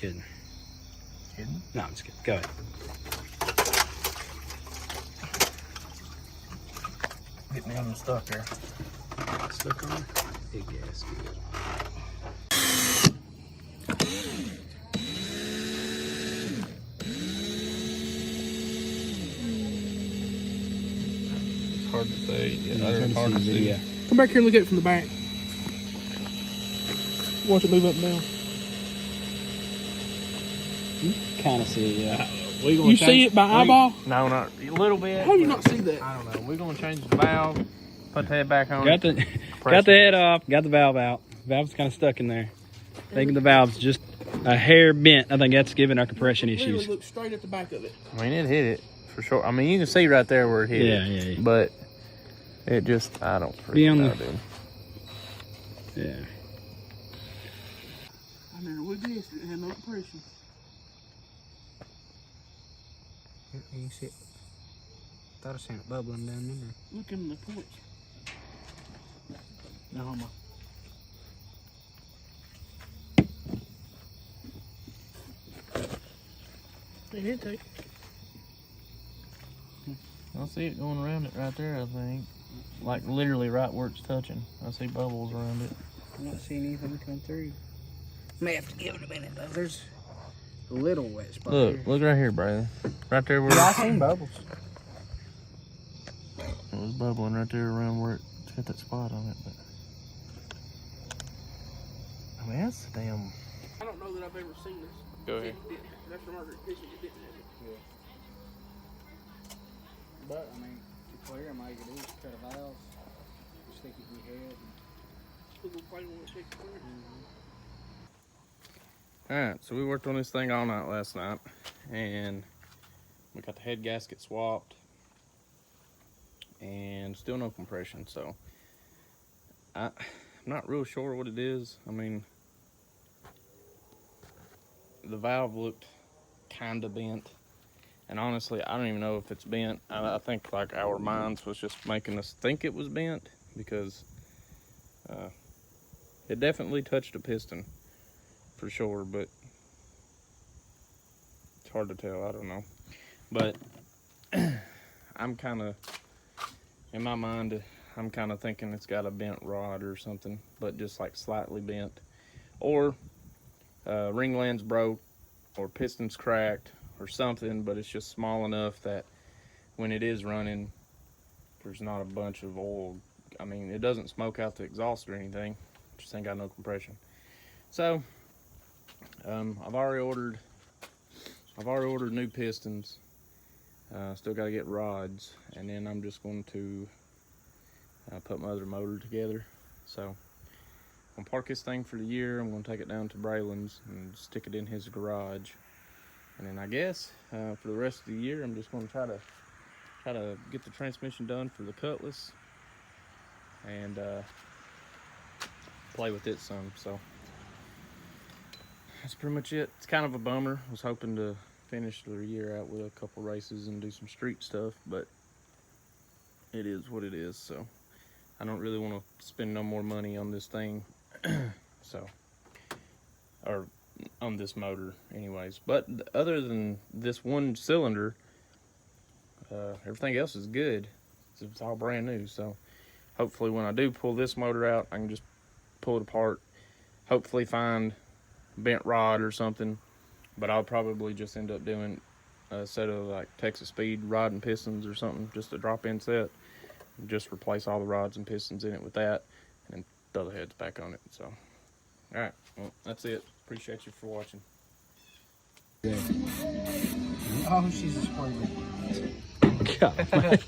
kidding. Kidding? No, I'm just kidding. Go ahead. Get me unstuck here. Stuck on big gasket. Hard to say. Yeah, hard to see. Yeah. Come back here and look at it from the back. Watch it move up and down. Kind of see, yeah. You see it by eyeball? No, not a little bit. How do you not see that? I don't know. We're gonna change the valve. Put the head back on. Got the head off. Got the valve out. Valve's kind of stuck in there. I think the valve's just a hair bent. I think that's giving our compression Literally issues. look straight at the back of it. I mean, it hit it for sure. I mean, you can see right there where it hit it. Yeah. But it just, I don't Be on freaking know, the- dude. Yeah. I never would guess it had no compression. You see it? Thought I seen it bubbling down in there. Look in the porch. No, I'm They did take. I see it going around it right there, I think. Like literally right where it's touching. I see bubbles around it. I'm not seeing anything come through. May have to give it a minute though. There's a little wet spot Look, here. look right here, brother. Right there where Yeah, I seen bubbles. it was bubbling right there around where it's got that spot on it. But I mean, that's damn. I don't know that I've ever seen this. Go ahead. That's the murder pitching it didn't have it. Yeah. But I mean, to clear them, all you can do is cut a valve, stick it in your head. Put a little flame on it, shake it clear. Alright, so we worked on this thing all night last night, and we got the head gasket swapped, and still no compression, so I'm not real sure what it is. I mean, the valve looked kind of bent, and honestly, I don't even know if it's bent. I think like our minds was just making us think it was bent, because it definitely touched a piston for sure, but it's hard to tell. I don't know, but I'm kind of, in my mind, I'm kind of thinking it's got a bent rod or something, but just like slightly bent, or ring land's broke, or piston's cracked, or something, but it's just small enough that when it is running, there's not a bunch of oil. I mean, it doesn't smoke out the exhaust or anything, just ain't got no compression. So I've already ordered new pistons. Still got to get rods, and then I'm just going to put my other motor together. So I'm gonna park this thing for the year. I'm gonna take it down to Braylon's and stick it in his garage, and then I guess for the rest of the year I'm just gonna try to get the transmission done for the Cutlass and play with it some. So that's pretty much it. It's kind of a bummer. I was hoping to finish the year out with a couple races and do some street stuff, but it is what it is. So I don't really want to spend no more money on this thing. So, or on this motor anyways. But other than this one cylinder, everything else is good. It's all brand new. So hopefully when I do pull this motor out, I can just pull it apart, hopefully find bent rod or something, but I'll probably just end up doing a set of like Texas Speed rod and pistons or something, just a drop-in set, just replace all the rods and pistons in it with that, and throw the heads back on it. So all right, well, that's it. Appreciate you for watching. Oh, she's a spoiler. God.